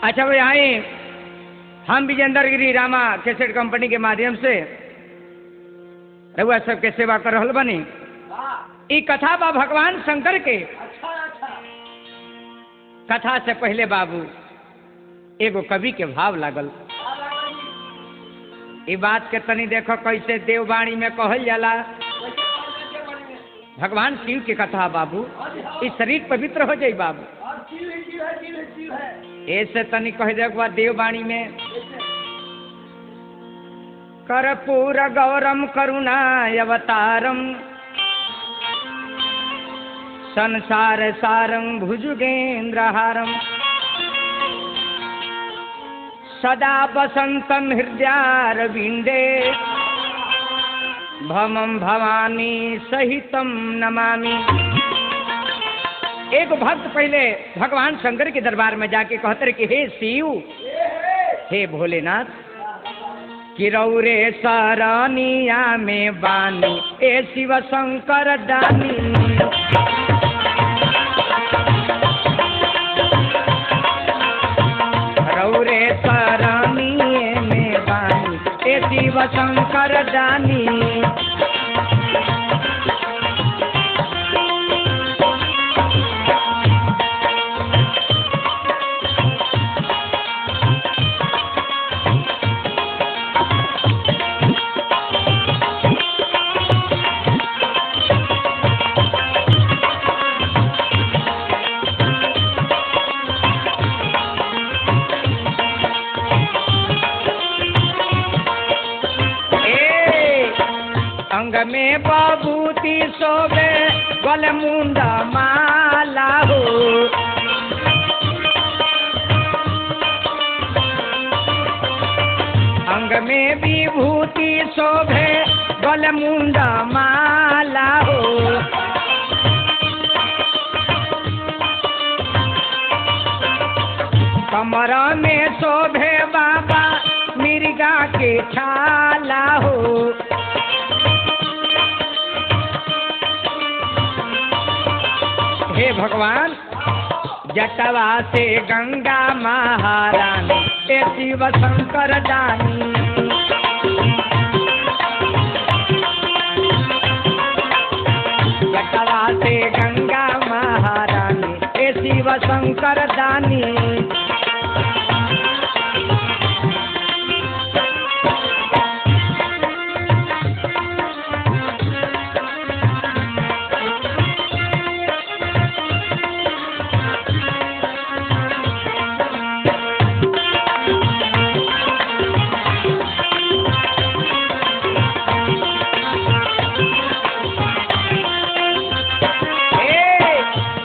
अच्छा भाई आए हम विजेंद्र गिरी रामा कैसेट कंपनी के माध्यम से रघुआ सबके सेवा कर रहल बनी। ई कथा बा भगवान शंकर के। कथा से पहले बाबू एगो कवि के भाव लागल। ई बात के तनी देखो कैसे देववाणी में कहल जाला। भगवान शिव की कथा बाबू, इस शरीर पवित्र हो जाये बाबू। ऐसे तनी कह दे देववाणी में कर्पूर गौरम करुणावतारम संसार सारं भुजगेन्द्रहारम सदा वसंतम हृदयारविंदे भमं भवानी सहितम नमामि। एक भक्त पहले भगवान शंकर के दरबार में जाके कहते कि हे शिव, हे भोलेनाथ, कि रौरे सरनिया में बानी ए शिव शंकर दानी। रौरे सरनिया में बानी ए शिव शंकर दानी। अंग में बबूती सोबे गल मुंडा माला हो। अंग में विभूति शोभे गल मुंडा माला हो। कमर में शोभे बाबा मिर्गा के छाला हो। हे भगवान, जटवा से गंगा महारानी ए शिव शंकर दानी। जटवा से गंगा महारानी ए शिव शंकर दानी।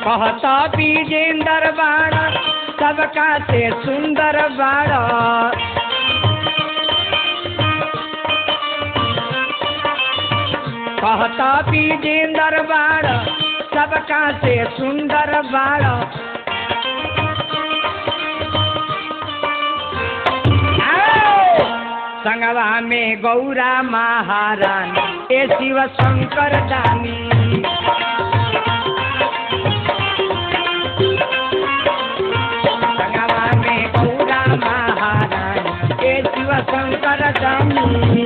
कहता विजेंद्र बाड़ा सबका से सुंदर बाड़ा। कहता विजेंद्र बाड़ा सबका से सुंदर बाड़ा। संगवा में गौरा महारानी ए शिव शंकर दानी। शंकर दानी।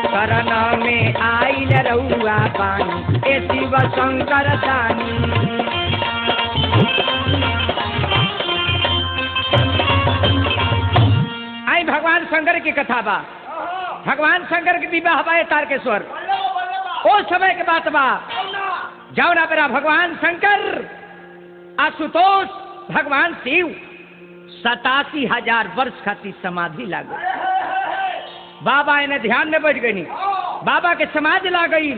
शरण में आइल रउआ पानी ए शिव शंकर दानी। आई भगवान शंकर की कथा बा। भगवान शंकर के विवाह बा तारकेश्वर। ओ समय के बात बा जाओ ना मेरा भगवान शंकर आशुतोष भगवान शिव 87,000 वर्ष खातिर समाधि लागो। बाबा इन्हें ध्यान में बैठ गई। बाबा के समाधि ला गई।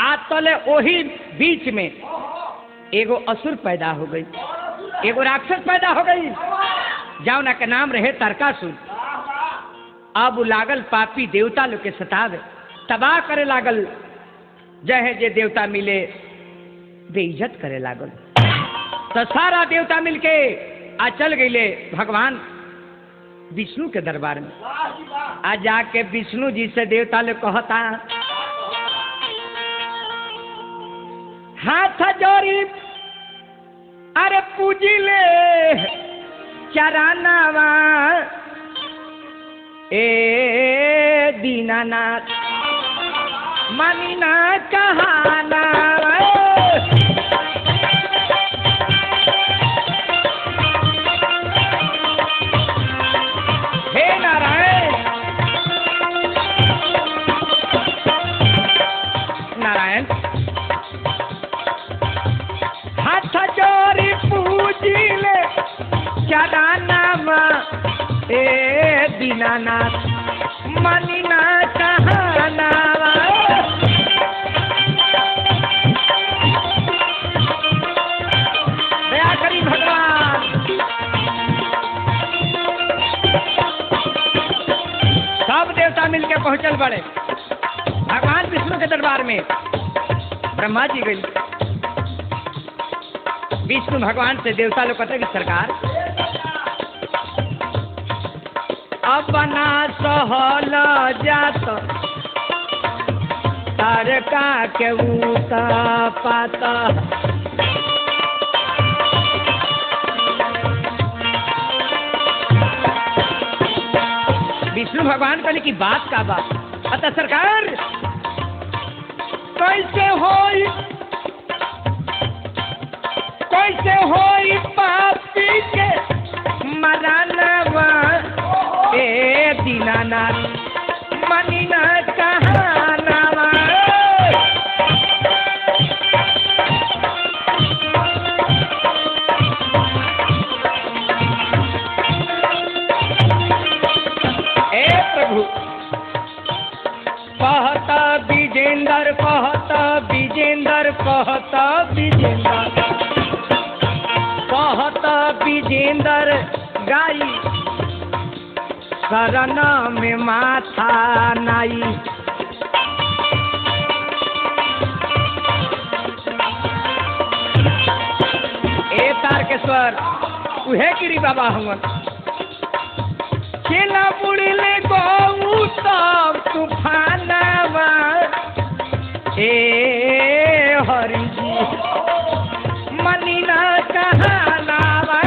आज तले वही बीच में एगो असुर पैदा हो गई, एगो राक्षस पैदा हो गई। जाओ ना के नाम रहे तारकासुर। अब लागल पापी देवता लोग के सतावे, तबाह करे लागल। जय जे देवता मिले बेइज्जत करे लागल। तो सारा देवता मिलके आ चल गईले भगवान विष्णु के दरबार में। आ जाके विष्णु जी से देवता लोग कहता हाथ जोड़ी अरे पूजिले चरानावा ए दीनानाथ मानी ना कहाना हे नारायण नारायण हाथ जोड़ी पूजिले चरानावा ए दीनानाथ मानी ना कहाना दया करी भगवान। सब देवता मिलके पहुंचल बड़े भगवान विष्णु के दरबार में। ब्रह्मा जी गई विष्णु भगवान से देवता लोग कहते कि सरकार अब ना सहल जात तारका के उता पाता विष्णु भगवान कहने की बात का बात अतः सरकार कैसे होई पापी के मरानवा ए दीनानाथ मनी न कहानावा ए प्रभु कहता विजेंद्र कहता विजेंद्र कहता विजेंद्र कहता विजेंद्र गाई शरण में माथा नाई ए तारकेश्वर उहे गिरी बाबा हमन केला बुड़ले गौ तब तूफानवा ए हरि जी मनी ना कहानावा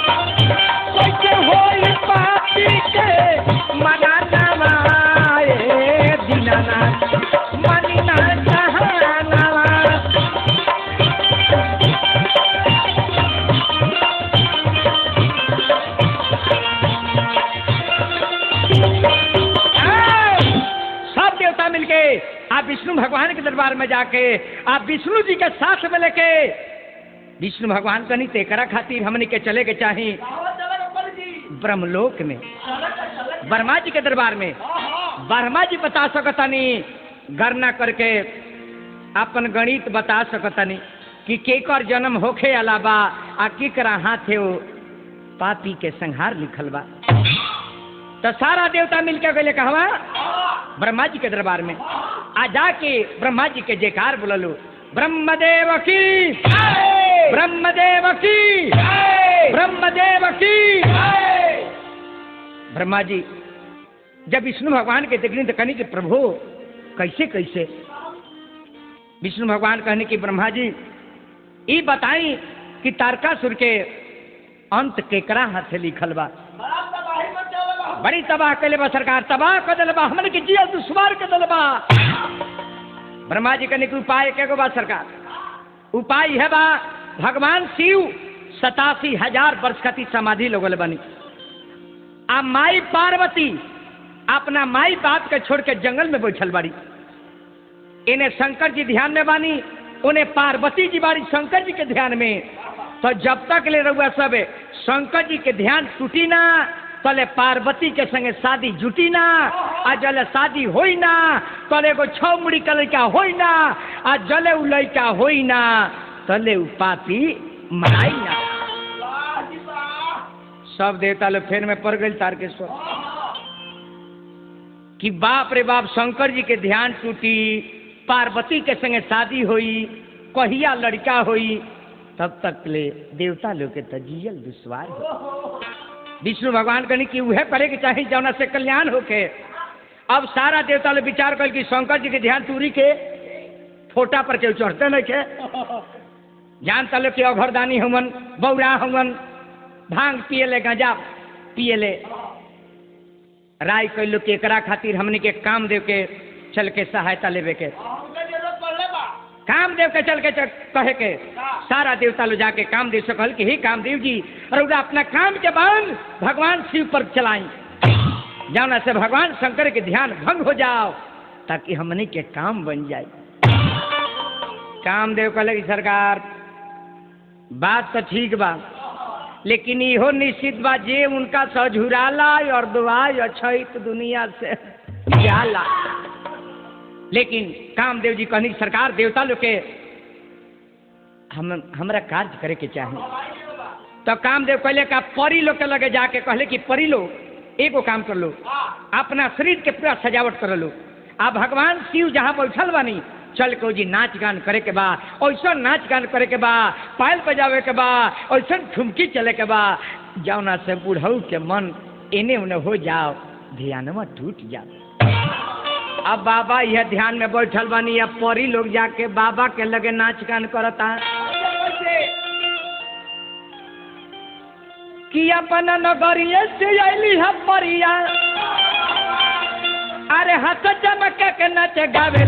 कैसे होई पापी के मनानावा ए दीनानाथ मनी ना कहानावा सब देवता मिलके आप विष्णु भगवान के दरबार में जाके आप विष्णु जी के साथ में लेके विष्णु भगवान का नहीं तेकरा खातिर हमने के चले के चाहे ब्रह्मलोक में ब्रह्मा जी के दरबार में। ब्रह्मा जी बता सकतानी गणना करके अपन गणित बता सकतानी कि केकर जन्म होखे अलावा आ केकरा हाथे वो पापी के संहार लिखल बा। तो सारा देवता मिलके गए कहवा ब्रह्मा जी के दरबार में आ जाके ब्रह्मा जी के जयकार बोललो ब्रह्मदेव की ब्रह्मदेव की ब्रह्मदेव की। ब्रह्मा जी जब विष्णु भगवान के देखने तो कहने कि प्रभु कैसे कैसे विष्णु भगवान कहने की ब्रह्मा जी ये बताई कि तारकासुर के अंत केकरा हाथ लिखल बा। बड़ी तबाह कले बा सरकार तबाह कर दिल बा हमने की जिया दुश्वार कर दिल बा। ब्रह्मा जी कहने के उपाय के बा सरकार उपाय है बा भगवान शिव 87,000 वर्ष खाती समाधि लोगल बनी आ माई पार्वती अपना माई बाप के छोड़ के जंगल में बैठल बाड़ी। इन्हें शंकर जी ध्यान में बानी उन्हें पार्वती जी बाड़ी शंकर जी के ध्यान में। तो जब तक ले रहुआ सब शंकर जी के ध्यान टूटी ना तले पार्वती के संगे शादी जुटी ना आ जले शादी होई ना तले एगो 6 मुड़ी का लड़का होई ना आ जले उ लड़का होई ना तले उ पापी मराई ना। सब देवता लोग फेर में पड़ गए तारकेश्वर कि बाप रे बाप शंकर जी के ध्यान टूटी पार्वती के संगे शादी हुई कहिया लड़का हुई तब तक ले देवता लोग के तजियल दुश्वार हो। विष्णु भगवान कहनी कि वह करे के चाहे जौना से कल्याण होके। अब सारा देवता लोग विचार कर कि शंकर जी के ध्यान तूरी के फोटा पर केहू चढ़ते नहीं के, जानता लोग कि अघरदानी हमन, बौरा हमन, भांग पियले, गांजा पियले। राय कई लोग के एकरा खातिर हमने के काम देव के चल के सहायता लेवे के, काम देव के चल के कहे के सारा देवता लोग जाके कामदेव से कहल कि हे कामदेव जी, रउरा अपना काम के बांध भगवान शिव पर चलाई, जाना से भगवान शंकर के ध्यान भंग हो जाओ ताकि हमने के काम बन जाए। कामदेव कहले कि सरकार बात तो ठीक बा, लेकिन इहो निश्चित बा जे उनका सझुराला और दुआई अछैत दुनिया से जाला। लेकिन कामदेव जी कहनी सरकार देवता लोग के हमरा कार्य करे के चाहिए। तो कामदेव कहले का परी लोग के लगे जाके कहले कि परी लोग एगो काम कर लो, अपना शरीर के पूरा सजावट कर लो, आ भगवान शिव जहाँ बैठल बानी चल के जी नाच गान करे के बा, ऐसा नाच गान करे के बा, पायल बजावे के बा, ऐसा ठुमकी चले के बा, जौना से बुढ़ऊ के मन एने उने हो जाओ, ध्यानमा टूट जाओ। अब बाबा यह ध्यान में बैठल बानी, अब परी लोग जाके बाबा के लगे नाच गान करता कि अपन नगरिया से अली है परिया, अरे हाथ चमक के नाचे गावे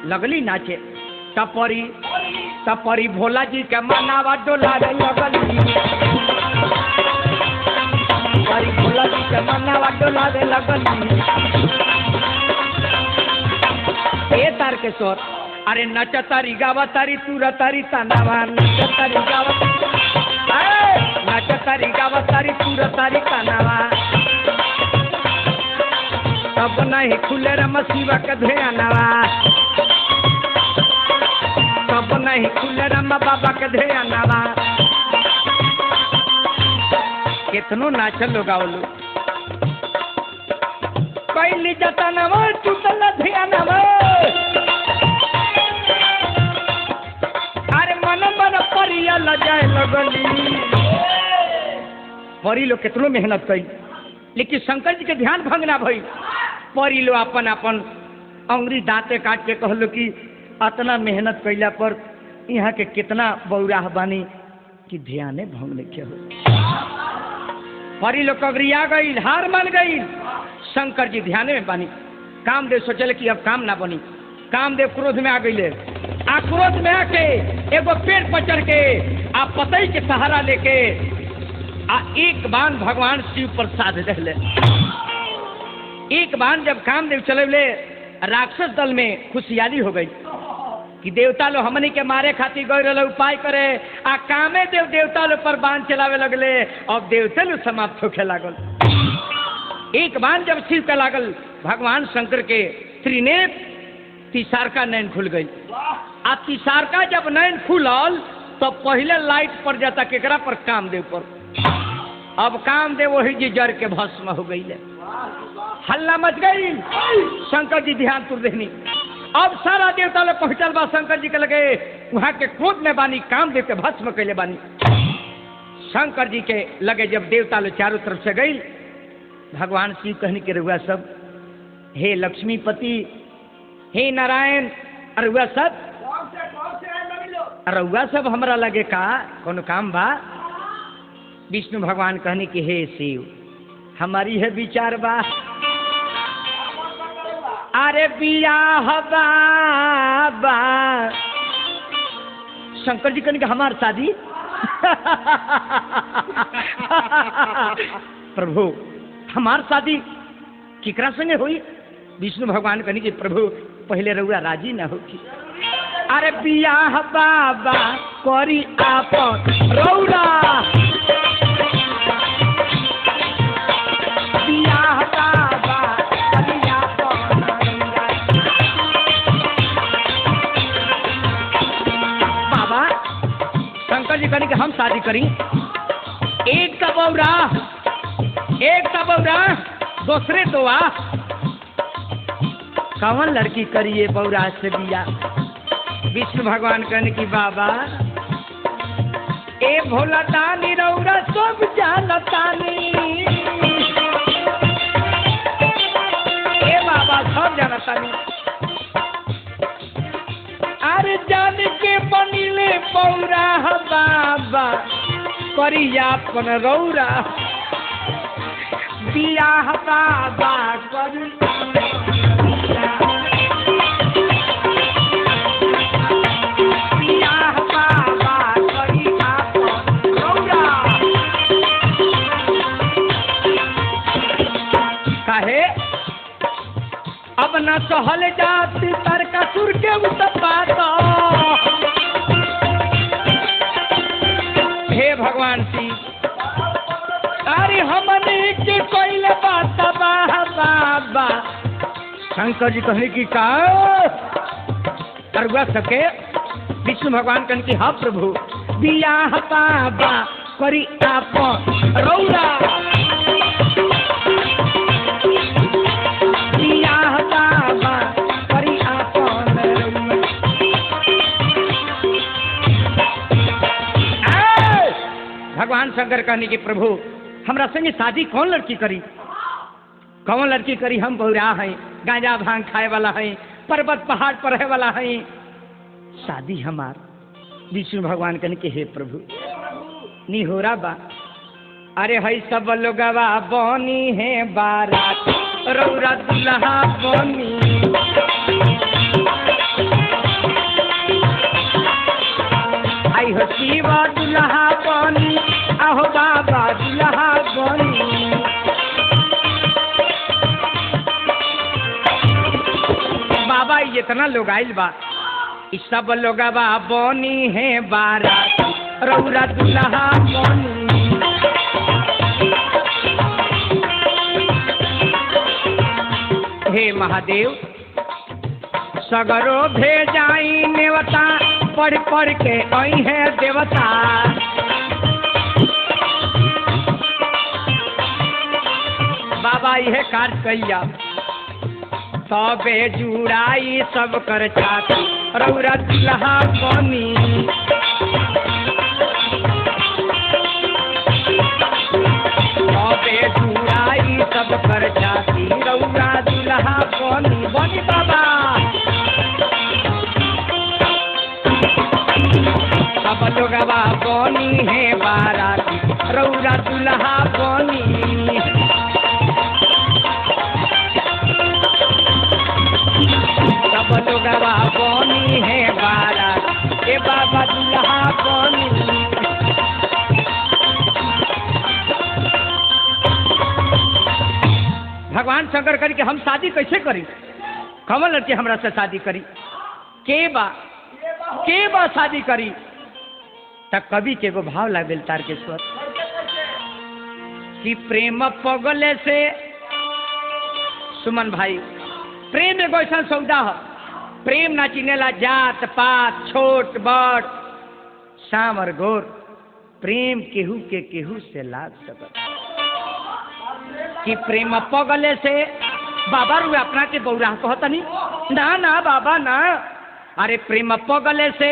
लगली नाचे। तपरी भोला जी के मनावा डोलावे लगली, परी भोला जी के मनावा डोलावे लगली। ए तारकेश्वर अरे नचतारी गावतारी तुरतारी तनावा, नचतारी गावतारी तुरतारी तनावा, तब नहीं खुले रम शिवा के ध्यानवा, तब नहीं खुले रम बाबा के ध्यानवा। कितनो नाचल लोग आवलो पहली जतनवा टूटल ध्यानवा, अरे मन मन परिया लजाए लगली। परी लोग कितनो मेहनत कई, लेकिन शंकर जी के ध्यान भंग ना भई। परी लो अपन अपन अंगुरी दांते काट के कहलो कि अतना मेहनत कैला पर यहाँ के कितना बौराह बानी कि ध्याने भंग नहीं हो। परी लोग कगरिया गई, हार मान गई। शंकर जी ध्याने में बानी। कामदेव सोचले कि अब काम ना बनी। कामदेव क्रोध में आ गई, आ क्रोध में आके एगो पेड़ पर चढ़ के आ पतई के सहारा लेके आ एक बाण भगवान शिव पर साध रहले। एक बाण जब कामदेव चले, राक्षस दल में खुशहाली हो गई कि देवता लोग हमनी के मारे खातिर गए रहे उपाय करे, आ कामे देव देवता लोग पर बाण चलावे लगले। अब देवता लोग समाप्त होके लागल। एक बाण जब शिव के लागल, भगवान शंकर के त्रिनेत्र तिसारका नैन खुल गई। आ तिसारका जब नैन खुलल तो पहले लाइट पड़ जाता केकरा पर? कामदेव पर। अब कामदेव वही जी जर के भस्म हो गई, हल्ला मच गई। शंकर जी ध्यान तुर देनी। अब सारा देवता लोग पहुंचल बा शंकर जी के लगे, वहां के क्रोध में बानी, कामदेव के भस्म कैले बानी। शंकर जी के लगे जब देवता लोग चारों तरफ से गई, भगवान शिव कहने के रुआ सब, हे लक्ष्मीपति, हे नारायण, रुआ सब रुआ सब हमरा लगे का कोनो काम बा? विष्णु भगवान कहने की हे शिव, हमारी है विचार बा, अरे बियाह बाबा। शंकर जी कहने की हमार शादी प्रभु हमार शादी किकरा संगे हुई? विष्णु भगवान कहने की प्रभु पहले रउआ राजी ना होगी। अरे बियाह बाबा करी आप रौरा, बियाह बाबा करी आप रौरा। बाबा शंकर जी कहने कि हम शादी करी, एक का बौरा, एक का बौरा, दूसरे तो आ कौन लड़की करिए बौरा से बिया? विष्णु भगवान कहने की बाबा ए भोला दानी रौरा सब जानतानी, ए बाबा सब जानतानी। अरे जान के बनिले पौरा बाबा करिया अपन रौरा बियाह बाबा करी अब न सहल जाती तारकासुर के उत्पात। हे भगवान जी अरे हमने के कोई बात बाबा शंकर जी कहने की का अरुआ सके विष्णु भगवान कहने की हाँ प्रभु बियाह बाबा करी आप रौरा भगवान शंकर कहने की प्रभु हमरा संगे शादी कौन लड़की करी, कौन लड़की करी? हम बहुरा हैं, गांजा भांग खाए वाला हैं, पर्वत पहाड़ पर रहे वाला हैं, शादी हमार। विष्णु भगवान कहने के हे प्रभु नी हो रहा बा। अरे हई सब लोगवा बनी है बारात रौरा दुल्हा बनी, आई हो शिवा दुल्हा बनी आहो बाबा दुल्हा बनी। बाबा इतना लोग आइल बा इस सब लोगवा बनी है बारात रौरा दुल्हा बनी। हे महादेव सगरो भेजाई नेवता पढ़ पढ़ के आई है देवता। बाबा यह कार्य कैया सबे जुड़ाई सब कर चाती रौरा दुल्हा बनी। सबे जुड़ाई सब कर चाती रौरा दुल्हा बनी बनी बाबा। सब लोगवा बनी है बाराती रौरा दुल्हा बनी। सब लोगवा बनी है बारात ए बाबा दुल्हा बनी। भगवान शंकर करी कि हम शादी कैसे करी, कौन लड़की हमरा से शादी करी, के बा शादी करी? तब कवि के एगो भाव लागल तारकेश्वर कि प्रेम पगले से सुमन भाई प्रेम एगो ऐसा सौदा है, प्रेम ना चिनेला जात पात छोट बड़ शाम और गोर, प्रेम केहू के केहू से लाग सकत कि प्रेम पगले से। बाबा रुए अपना के बौरा कहतनी ना ना बाबा ना। अरे प्रेम पगले से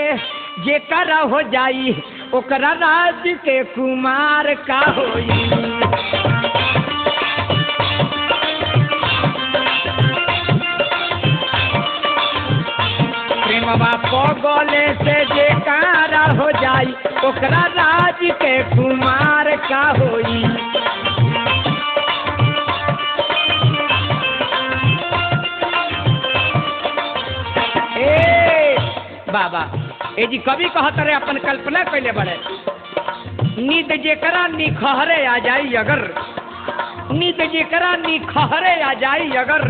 जे कर हो जाई ओकरा राज के कुमार का होई। प्रेमवा पगले से जे कारा हो जाई ओकरा राज के कुमार का होई। बाबा ए जी कवि कहत रहे अपन कल्पना कैले बड़े नींद जेकरा निखहरे आ जाई अगर, नींद जेकरा निखहरे आ जाई अगर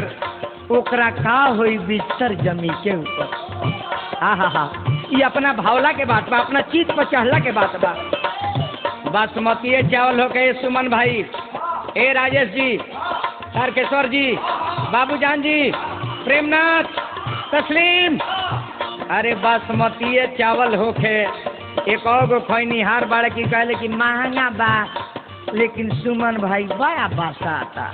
ओकरा का होई बिस्तर जमी के ऊपर। हा ये अपना भावला के बात बा, अपना चीत पर चढ़ला के बात बा। बासमती चावल हो के सुमन भाई, ए राजेश जी, तारकेश्वर जी, बाबूजान जी, प्रेमनाथ, तस्लीम, अरे बासमती चावल होके एक और खैनिहार बाड़े की कहले कि महंगा बा, लेकिन सुमन भाई बड़ा बासा आता।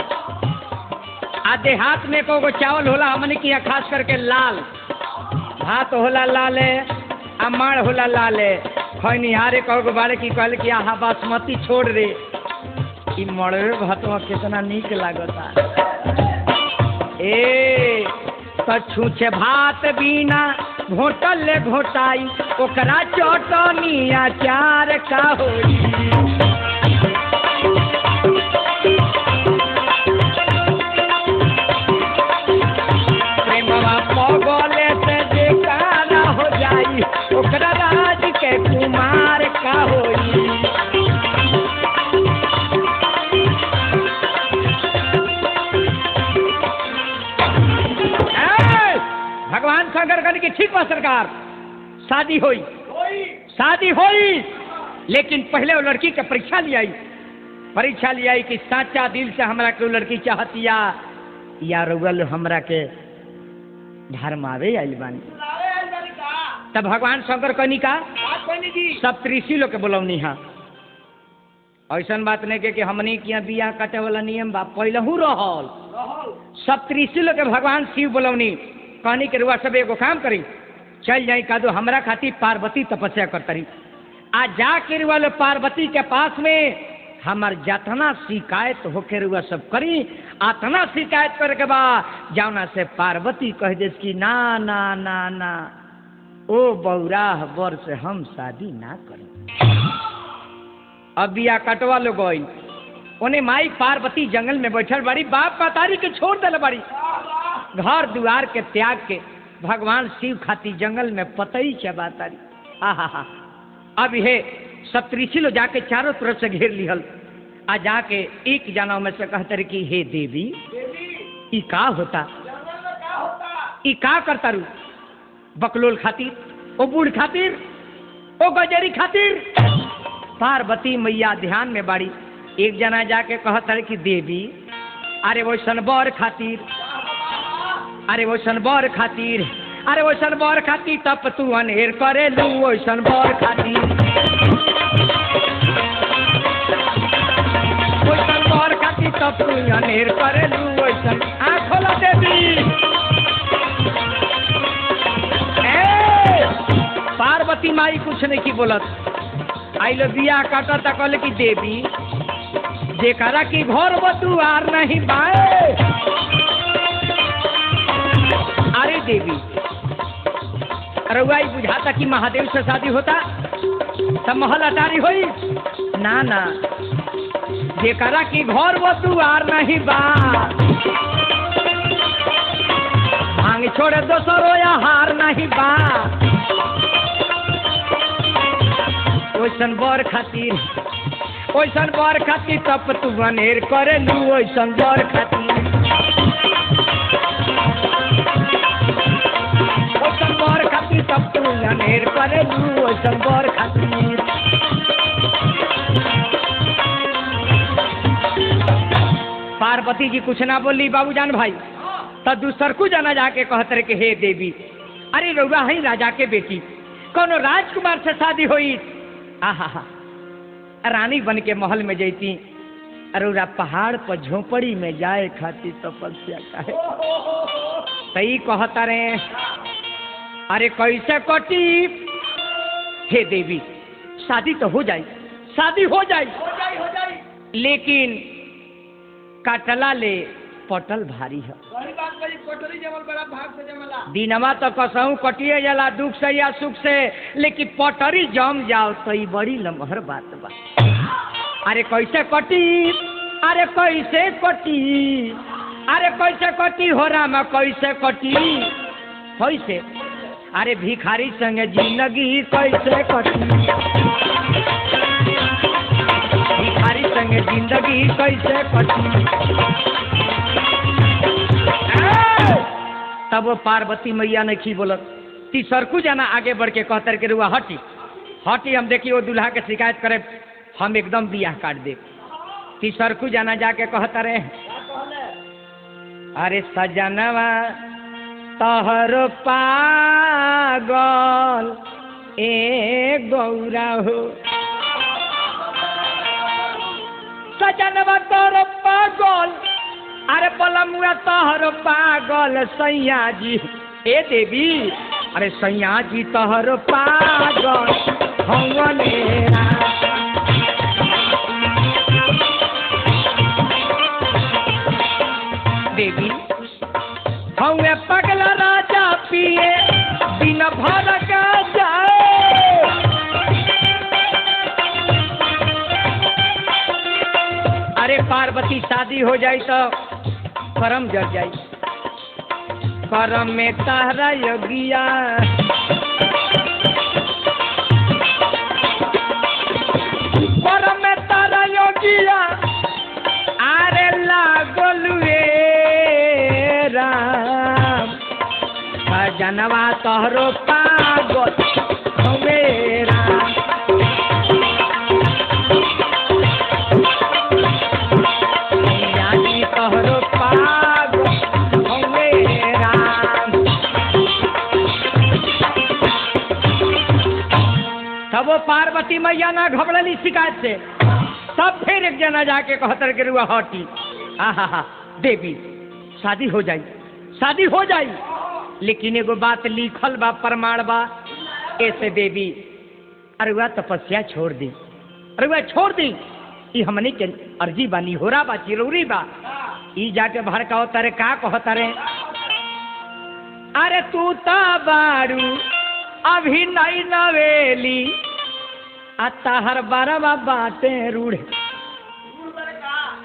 आधे हाथ में को चावल होला हमने किया खास करके लाल भात होला लाले, अमाड़ होला लाले, खैनिहारे कहो बारे की कहल कि आहा बासमती छोड़ रे ई मड़वे भातवा कितना नीक लागता ए तो छूछे भात बिना घोटल ले घोटाई ओकरा चटनी अचार का होई प्रेमवा पगले से बेकारा हो जाई ओकरा राज के कुमार का होई भगवान शंकर कहने की ठीक बा सरकार शादी होई लेकिन पहले वो लड़की के परीक्षा ले आई कि सच्चा दिल से हमरा के लड़की चाहतिया या रुगल हमरा के धर्मावे आइल बानी तब भगवान शंकर कहनी का सब त्रिशी लोग के बोलौनी है ऐसा बात नहीं कि हमने किया बियाह काटे वाला नियम बा पहलहू रहल सब त्रिशी लोग के भगवान शिव बोलौनी कहनी के रुआ सब एगो काम करी चल जाई का दो हमरा खातिर पार्वती तपस्या करतरी आ जाके रुआ लो पार्वती के पास में हमार जतना शिकायत होके रुआ सब करी आतना शिकायत करे के बा जौना से पार्वती कह दे कि ना ना ना ना ओ बौराह बर से हम शादी ना करें अब बिया कटवा लो गई उन्हें माई पार्वती जंगल में बैठल बाड़ी बाप मतारी के छोड़ दे बाड़ी घर दुआर के त्याग के भगवान शिव खाती जंगल में पतई चबातारी हा अब हे सप्तऋषि लो जाके चारों तरफ से घेर लिहल आ जाके एक जनों में से कहते रहे कि हे देवी ई का होता ई का करता रू बकलोल खातिर ओ बूढ़ खातिर ओ गजरी खातिर पार्वती मैया ध्यान में बाड़ी एक जना जाके कहता रहे कि देवी अरे वो सनबर खातिर अरे वो सनबर खातिर अरे वो सनबर खातिर तब तू अनहेर करे लू वो सनबर खातिर वो सनबर खातिर तब तू अनहेर करे लू वो सन आँख खोला देवी पार्वती माई कुछ नहीं की बोलत आई लो बिया काटा तक कहले कि देवी जेकरा की घर बतुआर नहीं बाए अरे देवी रउआई बुझाता कि महादेव से शादी होता तब महल अटारी होई ना ना जेकरा की घर बतुआर नहीं बा भांग छोड़े दोसरो या हार नहीं बा ओइसन बर खातिर तब तू बनेर करे लू ओइसन बर खातिर ओइसन बर खातिर तब तू बनेर करे लू ओइसन बर खातिर पार्वती जी कुछ ना बोली बाबूजान भाई तब दूसरकू जाना जाके कहते रहे कि हे देवी अरे रउआ है राजा के बेटी कोनो राजकुमार से शादी हुई आहा रानी बन के महल में जैती अरोरा पहाड़ पर झोपड़ी में जाए खाती तपस्या काहे सही कहता रे अरे कैसे कटी हे देवी शादी तो हो जाए शादी हो जाए लेकिन काटला ले पटल भारी है दिनमा तो कसहू कटिए जाला दुख से या सुख से लेकिन पटरी जम जाओ तो ये बड़ी लम्हर बात बा अरे कैसे कटी अरे कैसे कटी अरे कैसे कटी हो रामा कैसे कटी कैसे अरे भिखारी संग जिंदगी कैसे कटी भिखारी संग जिंदगी कैसे कटी तब वो पार्वती मैया ने की बोलत तीसरकू जाना आगे बढ़ के कहतर के रुआ हटी हटी हम देखिए वो दूल्हा के शिकायत करे हम एकदम बियाह काट दे तीसरकू जाना जाके कहता रहे अरे सजनवा तहर पागल ए गौरा हो सजनवा तहर पागल अरे पलमुआ तहर पागल सैया जी ए देवी अरे सैया जी तहर पागल हवने राम। देवी हवे पगला राजा पिए दिन भर का जाए। अरे पार्वती शादी हो जाए तो करम जर जाए। करम में तारा योगिया करम में तारा योगिया अरे लागल राम। जनवा तोहरो पागल हवे राम। यानी तोहरो पागल हवे राम। तब वो पार्वती मैया ना घबड़ली शिकायत से। तब फिर एक जना जाके कहतर के रुआ हटी। आहा देवी शादी हो जाई, शादी हो जाई, लेकिन एगो बात लिखल बा, प्रमाण बा। ऐसे देवी अरुआ तपस्या छोड़ दी, अरुआ छोड़ दी। ई हमनी के अर्जी बा, निहोरा बा, चिरौरी बा। ई जाके भड़काओ तारे का कहो तारे। अरे तू ता बारू अभी नई नवेली अताहर बारवा बाटे रूढ़।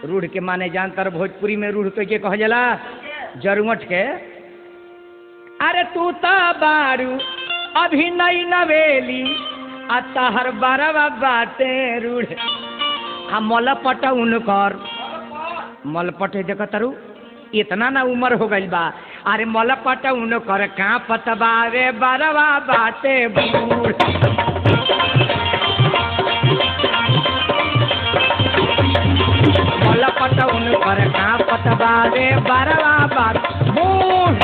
रूढ़ के माने जानतर भोजपुरी में रूढ़ के कह जाला जरुमठ के। अरे तू ता बारू अभी नई नवेली अताहर बारवा बाटे रूढ़। हम मलपट उनकर मलपट देख तरु इतना ना उम्र हो गई बा। अरे मलपट उनकर का पतबा रे बारवा बाटे बूढ़। मलपट उनकर का पतबा रे बारवा बाटे बूढ़।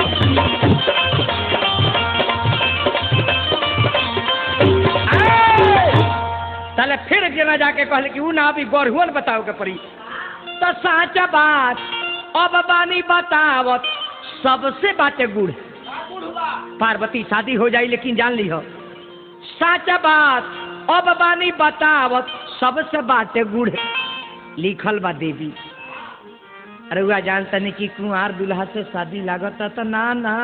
ताले फिर जना जाके कहले कि ऊ ना अभी गढ़ुअन बताओ के पड़ी। तो साचा बात अब बानी बतावत सबसे बाटे गुड़। पार्वती शादी हो जाई लेकिन जान ली हो साचा बात अब बानी बतावत सबसे बाटे गुड़। लिखल बा देवी। अरे वह जानता नहीं कि कुंवार दुल्हा से शादी लागत तो ना ना।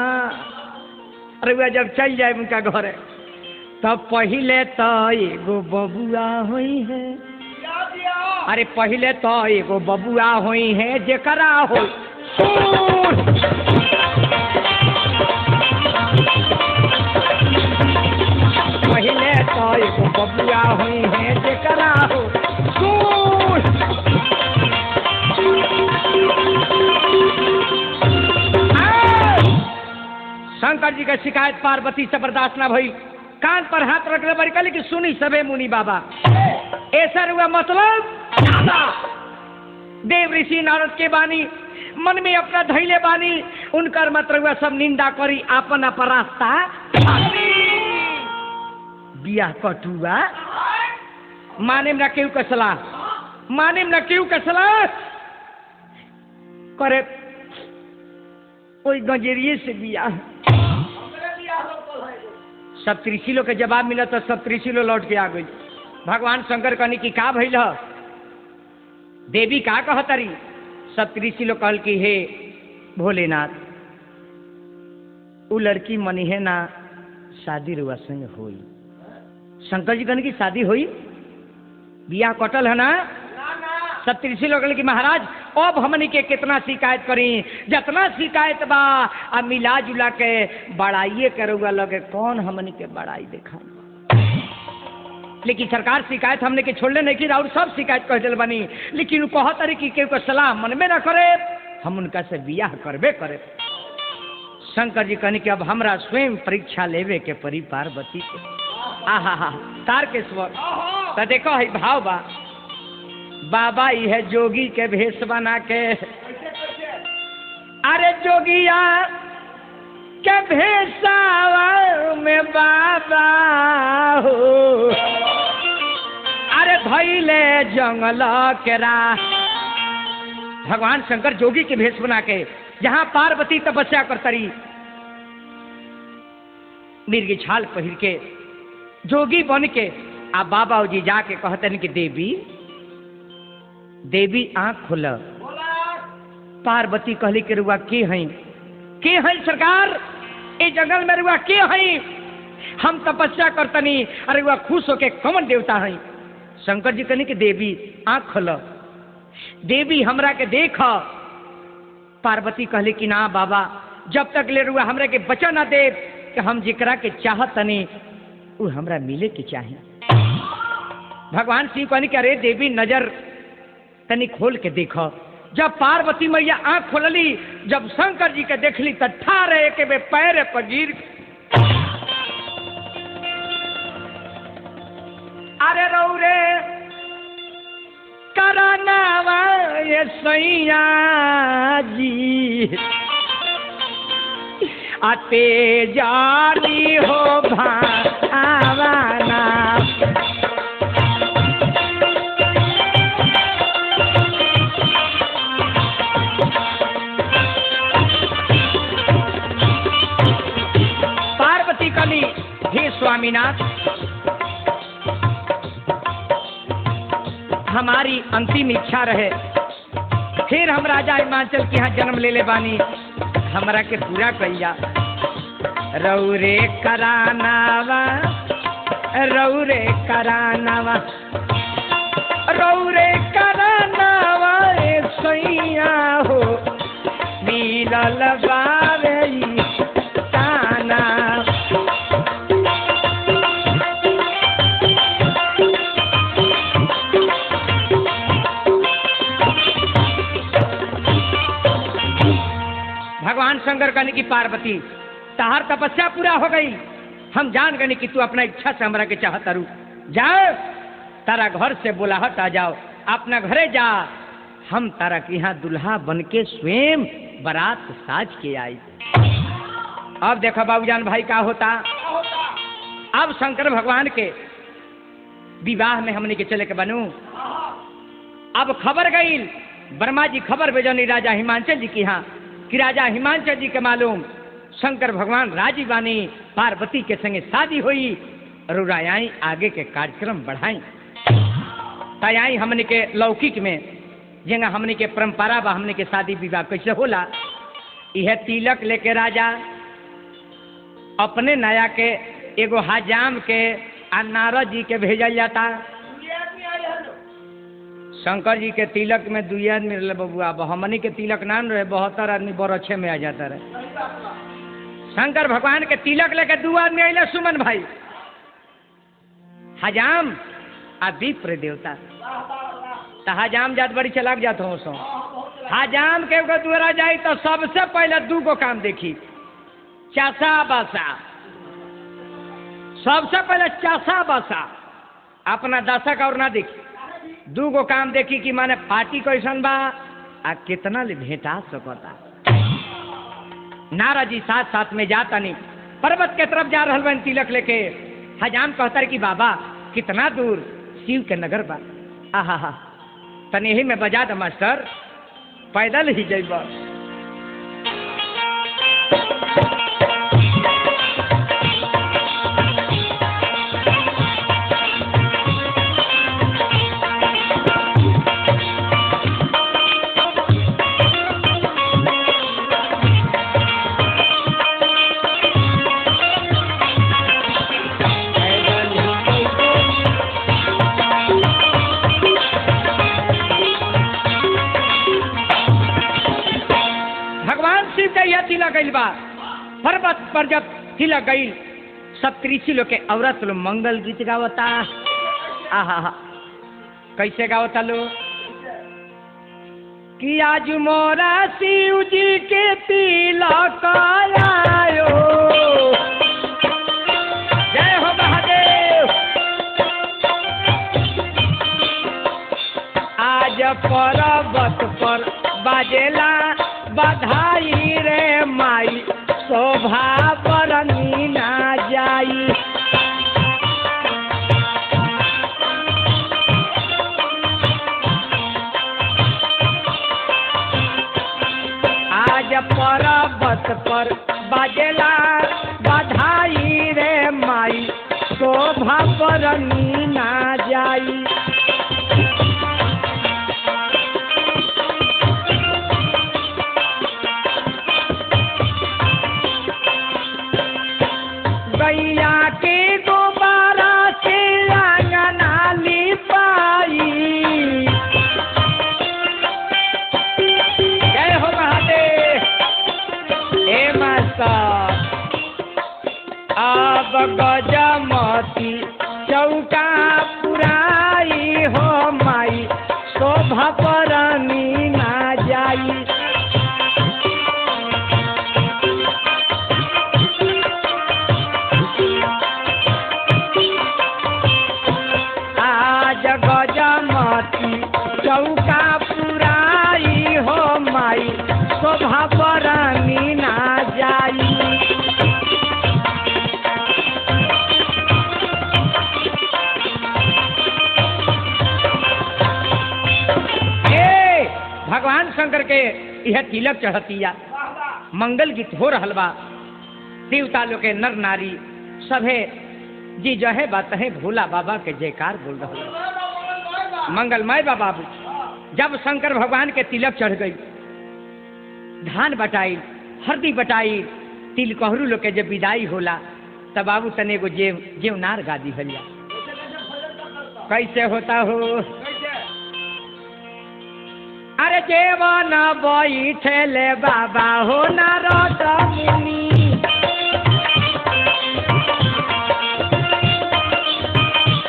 अरे वह जब चल जाए उनका घर तब पहले तो एगो बबुआ हुई है। अरे पहले तो एगो बबुआ हुई है जेकरा हो पहले तो एगो बबुआ हुई है जेकरा हो शंकर जी का शिकायत पार्वती से बर्दाश्त न भई। कान पर हाथ रखने बड़ी कल की सुनी सबे मुनि बाबा। ऐसा हुआ मतलब देव ऋषि नारद के बानी मन में अपना धैले बानी। उनकर मतलब हुआ सब निंदा करी आपन अपन रास्ता बिया कटुआ माने न केहू के सलाह माने न केहू के सलाह करे कोई गंजेरिए से बिया। सब त्रिशिलों के जवाब मिला तो सब त्रिशिलों लौट के आ गई। भगवान शंकर कहनी कि का भइल देवी का कहतरी। सब त्रिशिलों कहल कि हे भोलेनाथ वो लड़की मनी है ना शादी रुआ संग होई। शंकर जी कहने की शादी हुई बिया कटल है ना। सब त्रिशिलों कहल कि महाराज अब हमनी के कितना शिकायत करी जितना शिकायत बा अब मिला जुला के बड़ाइए करुआ लगे कौन हमनी के बड़ाई देखा। लेकिन सरकार शिकायत हमने के छोड़ले नहीं की और सब शिकायत कह दिल बनी। लेकिन कह तरी कि केहू सलाह मन में न करे हम उनका से बियाह करबे करे। शंकर जी कहने कि अब हमरा स्वयं परीक्षा लेवे के परी पार्वती के। आहा हा तारकेश्वर तो देखो है भाव बा बाबा यह जोगी के भेष बना के। अरे जोगिया के भेषावा में बाबा हो अरे धैले जंगल के राह। भगवान शंकर जोगी के भेष बना के जहां पार्वती तपस्या करतरी मिर्गी छाल पहिर के जोगी बन के आ बाबा जी जाके कहतन कि देवी देवी आंख खोल। पार्वती कहली कि रुआ के हैं सरकार, ए जंगल में रुआ के हैं? हम तपस्या करतनी, अरे रुआ खुश होके कौन देवता हैं? शंकर जी कहनी कि देवी आंख खोल, देवी हमरा के देख। पार्वती कहली कि ना बाबा, जब तक ले रुआ हमरा के बचा ना दे कि हम जिकरा के चाहतनी वो हमरा मिले के चाहे। भगवान शिव कहनी कि अरे देवी नजर तनी खोल के देखो। जब पार्वती मैया आंख खोलली, जब शंकर जी के देखली तो ठारे के बे पैर पर गिर, अरे रौरे करानावा ये सैया जी, आते जानी हो भावाना। पार्वती कली हे स्वामीनाथ, हमारी अंतिम इच्छा रहे, फिर हम राजा हिमाचल के यहाँ जन्म ले ले बानी, हमरा के पूरा कइया। रौरे करानावा, रौरे करानावा, रौरे करानावा ए सैया हो, मिलल बावे ताना। भगवान शंकर कहने की पार्वती तहार तपस्या पूरा हो गई, हम जान गए कि तू अपना इच्छा से हमरा के चाहत रू। जाओ तारा घर से बुलाहट आ जाओ, अपना घरे जा, हम तारा के यहाँ दुल्हा बन के स्वयं बारात साज के आई। अब देखो बाबूजान भाई का होता, अब शंकर भगवान के विवाह में हमने के चले के बनू। अब खबर गई, ब्रह्मा जी खबर भेजनी राजा हिमांचल जी की यहाँ कि राजा हिमांचल जी के मालूम शंकर भगवान राजी बानी, पार्वती के संगे शादी हुई, रुराई आगे के कार्यक्रम बढ़ाई। तयाई हमने के लौकिक में जंगा हमने के परंपरा बा, हमने के शादी विवाह कैसे होला। यह तिलक लेके राजा अपने नया के एगो हजाम के आ नारद जी के भेजल जाता। शंकर जी के तिलक में 2 आदमी रहे बबुआ, हमनी के तिलक ना रहे 72 आदमी बरछे में आ जाता रहे। शंकर भगवान के तिलक लेके 2 आदमी अले सुमन भाई, हजाम आ विप्र देवता। तो हजाम जात बड़ी चलाक जात हो सो, हजाम के द्वारा जाई तो सबसे पहले 2 गो काम देखी, चासा बसा। सबसे पहले चासा बसा, अपना दशक और ना देखी, 2 गो काम देखी कि माने पार्टी कैसन बा आ कितना ले भेटा सकता। नारद जी साथ साथ में जाता नहीं, पर्वत के तरफ जा रहल बन तिलक लेके। हजाम कहता कि बाबा कितना दूर शिव के नगर बा। आहा तनी ही में बजा द मास्टर, पैदल ही जइबा। तिलक गई बा पर्वत पर, जब तिलक गई सब त्रिशी लोग के औरत लोग मंगल गीत गावता। आहा कैसे गावता लो कि आज मोरा शिव जी के तिलक आयो, जय हो महादेव। आज पर्वत पर बाजेला बधाई रे माई, शोभा बरनी ना जाई। आज पर्वत पर बाजेला बधाई रे माई, शोभा बरनी ना भगवान शंकर के यह तिलक चढ़तिया, मंगल गीत हो रहल बा, देवता लोग के नर नारी सभे जी जहे बात है भोला बाबा के जयकार बोल रहे। मंगलमय बाबा जब शंकर भगवान के तिलक चढ़ गई, धान बटाई, हरदी बटाई, तिलकहरू लोग के जब विदाई होला तब बाबू तने को जेवनार गा दी हलिया। कैसे होता हो? अरे जेवन बैठले बाबा हो नारद मुनि,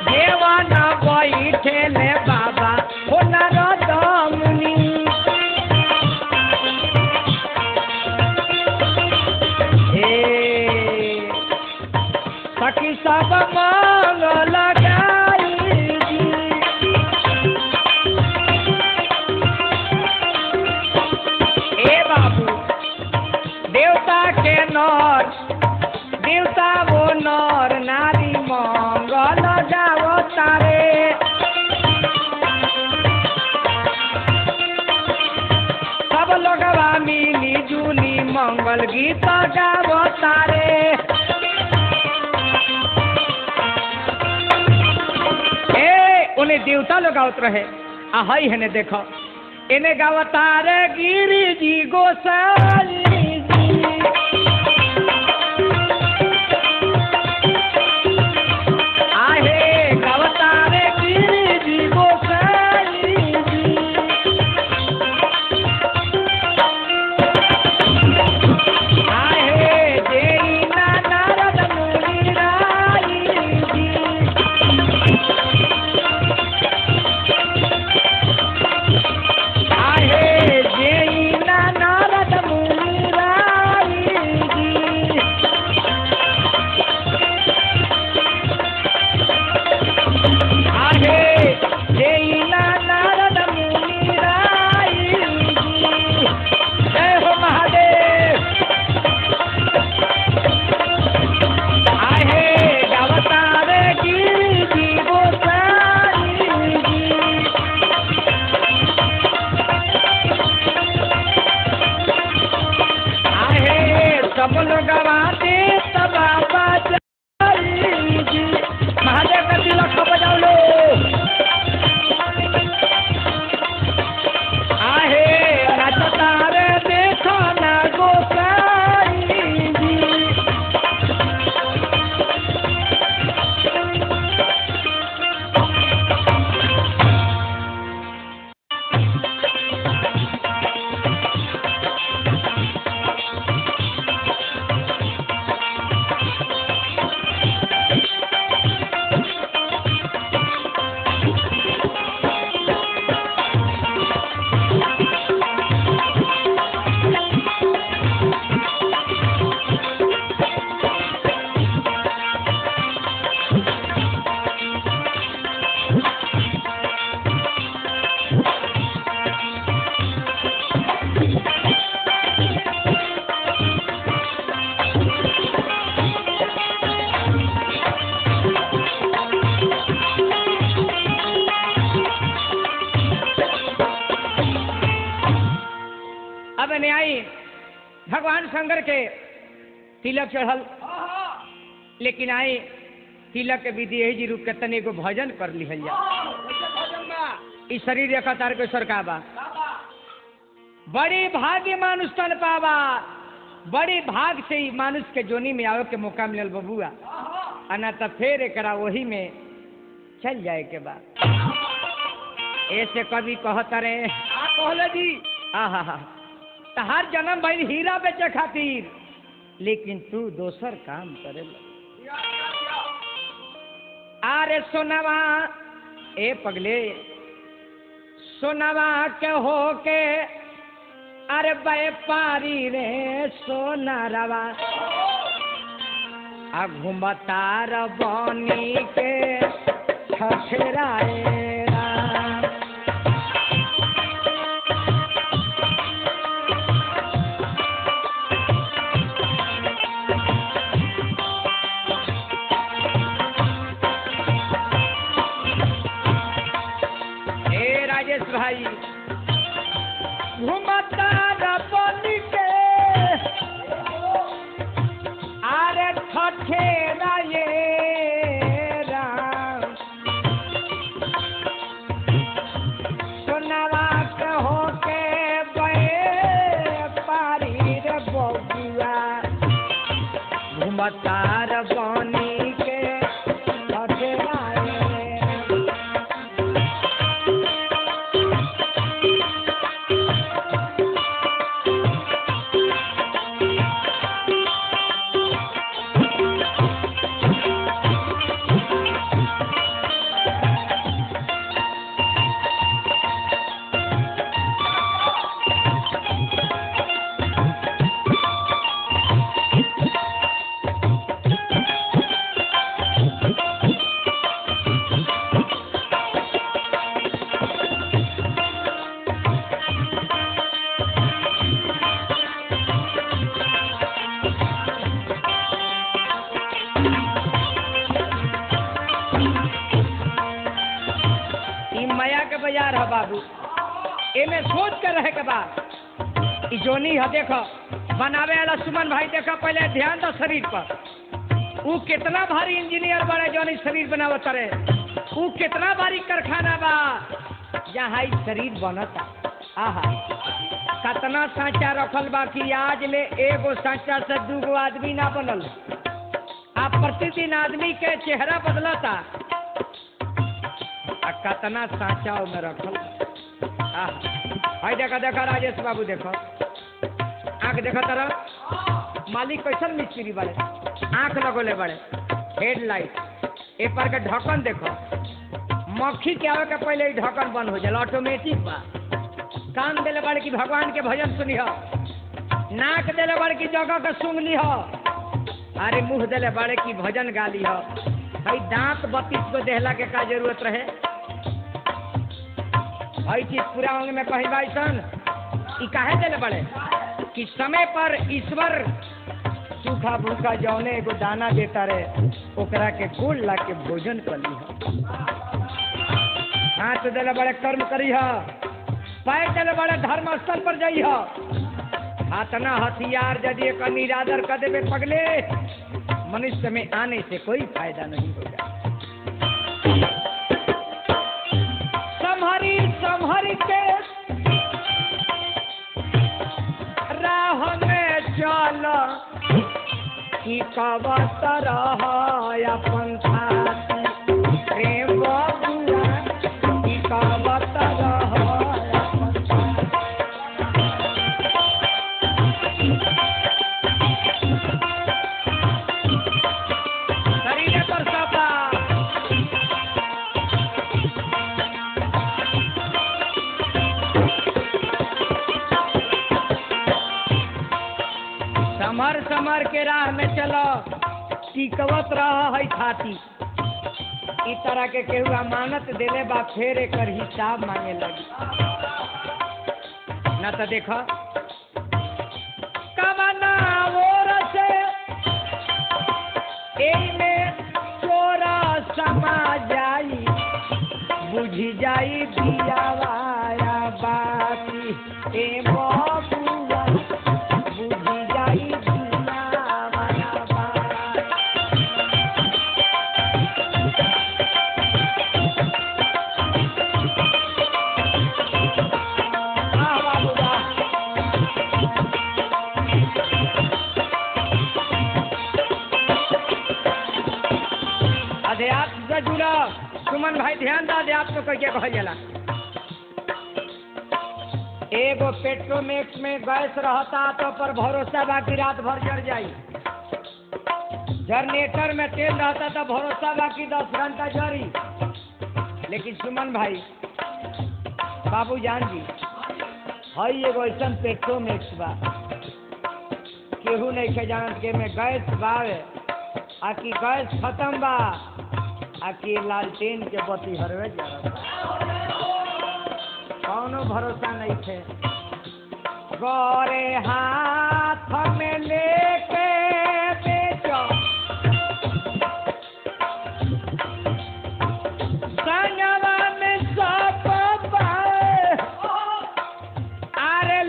जेवन बैठले बाबा हो नारद मुनि, सखी सब मंगल गाई जी। ए बाबू देवता के नर, देवता वो नर नारी मंगल गाओ तारे, सब लोगवा मिली जुली मंगल गीत गाओ तारे। उन्हें देवता लोग गावत रहे, आहई है ने देखो इन्हें गावता रे गिरी जी गोसाई जी, आहे गावता रे गिरी जी गोसाई जी, आहे देना नारद मुनि राई जी, सब लोग गवाते तब जी, महादेव का तिलक बजाओ लो, आहे नाचता रे देखो ना गोसाई जी। अब न्यायी भगवान शंकर के तिलक चढ़ल, लेकिन आई तिलक के विधि यही जी रूप के तने को भजन कर लिहल जा। इस शरीर रेखा तार के सरका बा, बड़ी भाग्य मानुष तन पावा, बड़ी भाग से ही मानुष के जोनी में आवे के मौका मिलल बबुआ, अना तो फिर एकरा वही में चल जाए के बाद। ऐसे कभी कहता रे कहले जी, आहा तहार जन्म भाई हीरा बेचे खातिर, लेकिन तू दोसर काम करे। अरे सोनवा ए पगले, सोनवा के हो के अरे व्यापारी रे सोनारवा, आ घुमतार बनी के छछराए राम। भाई घुमता रबनी के अरे ठठेरा ये राम सोनावा कहो के बे पारी रे बबुआ घुमता रबनी के ठठेरा बाजार है बाबू एमे सोच कर रहे के बाद जोनी है देखो बनावे वाला सुमन भाई देखो पहले ध्यान दो शरीर पर वो कितना भारी इंजीनियर बड़े जोनी शरीर बनावत रहे वो कितना भारी कारखाना बा जहाँ शरीर बनता आहा कितना सांचा रखल बा कि आज ले एगो सांचा से दूगो आदमी ना बनल आप प्रतिदिन आदमी के चेहरा बदलता कितना सांचा में रखल देखा देखा राजेश बाबू देखो आँख देखो तरह मालिक कैसन मिस्त्री बड़े आँख लगोले बड़े हेडलाइट ए पर के ढक्कन देखो मक्खी के आवे के पहले ही ढक्कन बंद हो जाए ऑटोमेटिक बा कान दिले बड़े की भगवान के भजन सुनी हो नाक दिले बड़े की जगह के सुन ली हो अरे मुंह दिले बड़े की भजन गाली हो भाई दांत 32 को देहला के का जरूरत रहे भाई चीज पूरा होंगे में कही भाई सन काहे दिले बड़े कि समय पर ईश्वर सूखा भूखा जौने एगो दाना देता रहे ओकरा के गोल ला के भोजन कर ली हाथ दिले बड़े कर्म करी पैर दिले बड़े धर्म स्थल पर जाइ हाथना हथियार यदि एक निरादर कर देवे पगले मनुष्य में आने से कोई फायदा नहीं होगा संहरी संहरी के राह में चल कि कवत रह अपन साथी प्रेम बबुआ कि कवत रह अपन शरीर पर सपा समर समर के राह में चलो टिकवत रह है खाती इस तरह के केहू अमानत देले बा फेर एकर हिसाब मांगे लगी न तो देखो कमना ओर से एमे चोरा समा जाई बुझी जाई दियावाया बाती ए बबुआ बुझी जाई दियावाया बाती अध्यात्म से जुड़ा सुमन भाई ध्यान दा अध्यात्म को क्या कहा जाला एगो पेट्रोमेक्स में गैस रहता तो पर भरोसा बाकी रात भर जड़ जाई जनरेटर में तेल रहता तो भरोसा बाकी 10 घंटा जड़ी लेकिन सुमन भाई बाबू जान जी हई एगो ऐसा पेट्रोमेक्स बा केहू नहीं के जानत के में गैस बावे आकी गैस खत्म बा आकी लालटेन के बत्ती हरवे जरत कौनो भरोसा नहीं थे गोरे हाथ में लेके बेचो संगवा में सब अरे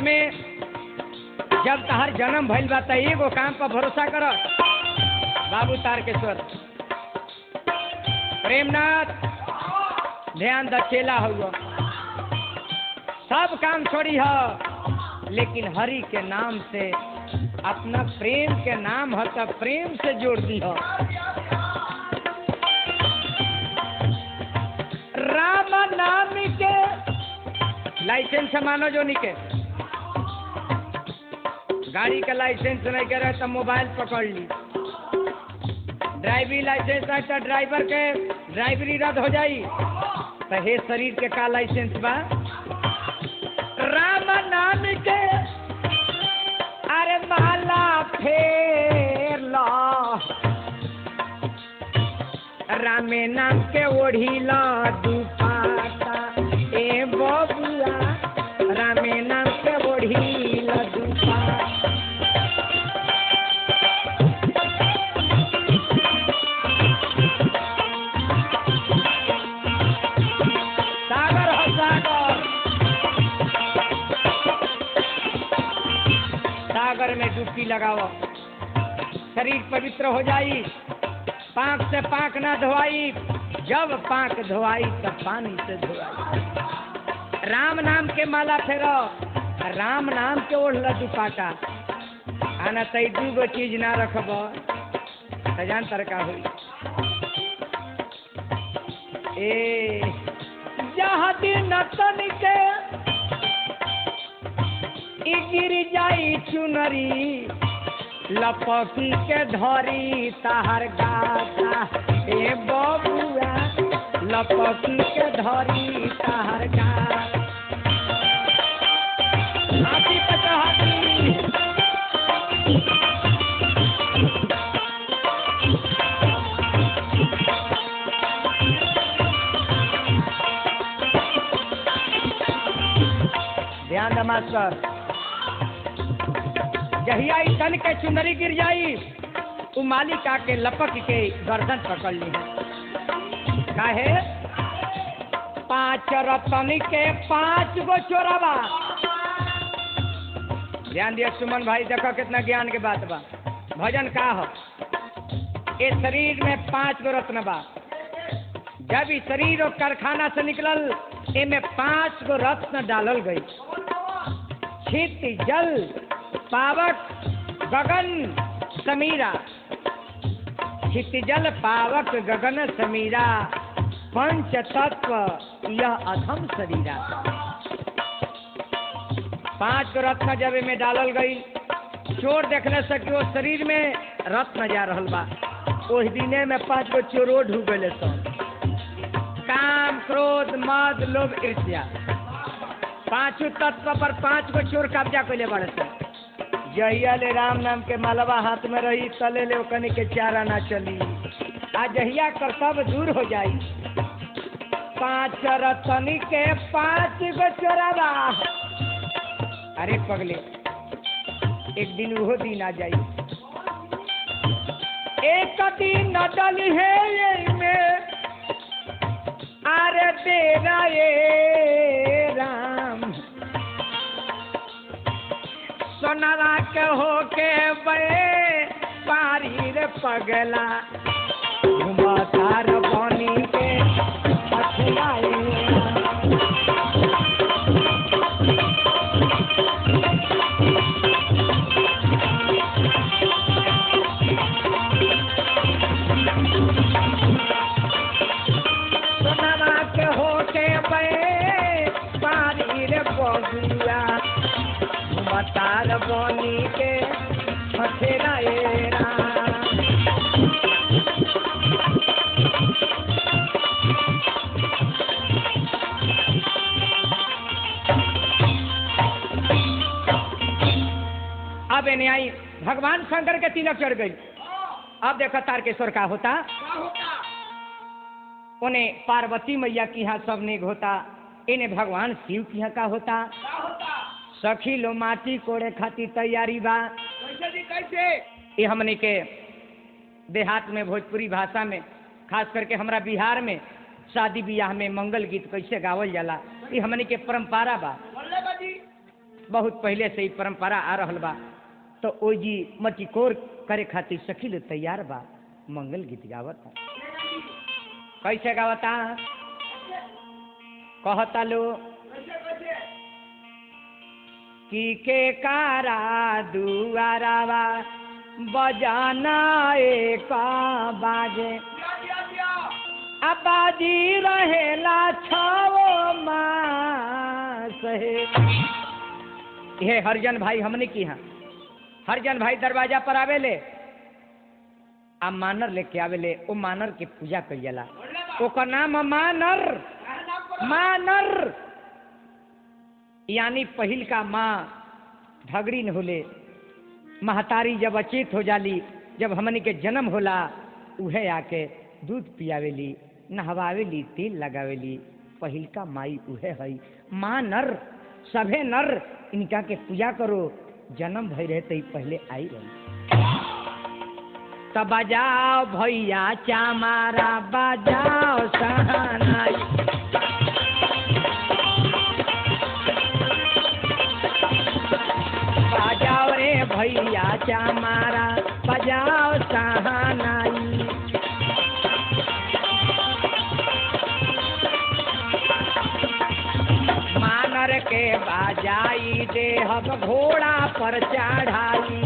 में जब तहार जन्म भइल बा त एगो काम पर भरोसा कर बाबू तारकेश्वर प्रेमनाथ ध्यान द चेला हुआ सब काम छोड़ी है लेकिन हरि के नाम से अपना प्रेम के नाम है तो प्रेम से जोड़ दी हो राम नाम के लाइसेंस मानो जो निके गाड़ी का लाइसेंस नहीं करे तो मोबाइल पकड़ ली ड्राइविंग लाइसेंस है तो ड्राइवर के ड्राइवरी रद्द हो जाई तो हे शरीर के का लाइसेंस बा राम नाम के अरे माला फेर ला रामे नाम के ओढ़ी ला दुपाटा ए बबुआ रामे नाम के ओढ़ी ला दुपाटा सागर हो सागर सागर में डुबकी लगाओ शरीर पवित्र हो जाई पाक से पाक ना धोआई जब पाक धोआई तब पानी से धोआई राम नाम के माला फेरो राम नाम के ओढ़ला दुपाटा आना तई दूगो चीज ना रखब सजान तरका हुई ए जहाँ दिन तन के गिर जाई चुनरी लपकी के धरी ताहर गाता ए बबुआ लपकी के धरी ताहर गाता हाथी पचा हाथी ध्यान दे मास्टर जहिया तन के चुनरी गिर जाई उ मालिका के लपक के गर्दन पकड़ ली काहे 5 रतन के 5 गो चोरावा ध्यान दिया सुमन भाई देखो कितना ज्ञान के बात बा भजन का हो ये शरीर में 5 गो रत्न बा जब इस शरीर और कारखाना से निकलल इनमें 5 गो रत्न डालल गई क्षिति जल पावक गगन समीरा क्षितिजल पावक गगन समीरा पंच तत्व यह अधम शरीरा 5 रत्न जब में डालल गई चोर देखने से कि वो शरीर में रत्न जा रहल बा उस दिने में 5 गो चोरो ढूब गए सब काम क्रोध मद लोभ ईर्ष्या 5 तत्व पर 5 गो चोर कब्जा कैले बड़े सब जहिया ले राम नाम के मालवा हाथ में रही तले ले कनी के चारा ना चली आ जहिया कर्तव्य दूर हो जाई 5 रतन के 5 गो चोरावा अरे पगले एक दिन वो दिन आ जाई एक दिन नदल है ये में अरे तेरा ये राम सोनारा के होके बे पारी रे पगला घुमातार पानी के अखलाए सोनारा के होके बे पारी रे पगला तार बनी के हथेरा अब इन्हें आई भगवान शंकर के तिलक चढ़ गई अब देखो तारकेश्वर का होता उन्हें पार्वती मैया की यहाँ सब नेग होता इन्हें भगवान शिव की यहाँ का होता सखी लो माटी कोड़े खाती तैयारी बा कैसे ये हमने के देहात में भोजपुरी भाषा में खास करके हमारा बिहार में शादी ब्याह में मंगल गीत कैसे गावल जाला ये हमने के परंपरा बा बहुत पहले से ही परंपरा आ रहल बा। तो ओ जी मटिकोर करे खातिर सखी लोग तैयार बा, मंगल गीत गावता। कैसे गावता? कहता लो कि के कारा दुआरावा बजाना एक बाजे, आबादी रहेला छो मास है। ये हरिजन भाई हमने की हाँ, हरिजन भाई दरवाजा पर आवेले, आ मानर लेके आवेले। ओ मानर के पूजा कइल जाला, ओकर नाम मानर। मानर यानी पहिल का माँ ढगरी न होले, महतारी जब अचेत हो जाली, जब हमनी के जन्म होला, उहे आके दूध पियावेली, नहवावेली, तेल लगावेली। पहिल का माई उहे हई माँ नर। सभे नर इनका के पूजा करो, जन्म भई रहे तो पहले आई रही। तब बजाओ भैया चामारा, बजाओ सहनाई, बजाओ रे भैया चामारा, बजाओ सहनाई। मानर के बाजाई देहब घोड़ा पर चढ़ाई,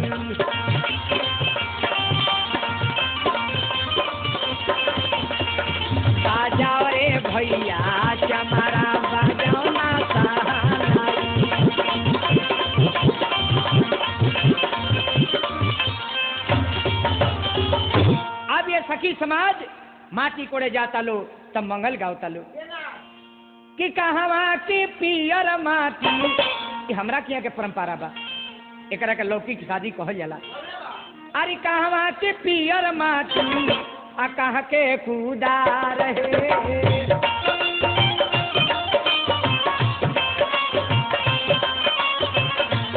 बाजाओ रे भैया चमारा, बजाओ ना सहनाई। अब ये सखी समाज माटी कोड़े जाता लो, तब मंगल गावता लो कि कहवा के पियर माटी। कि हमरा किया के परंपरा बा, एकरा के लौकी की शादी कहल जाला। अरे कहवा के पियर माटी, आ कह के कूदा रहे,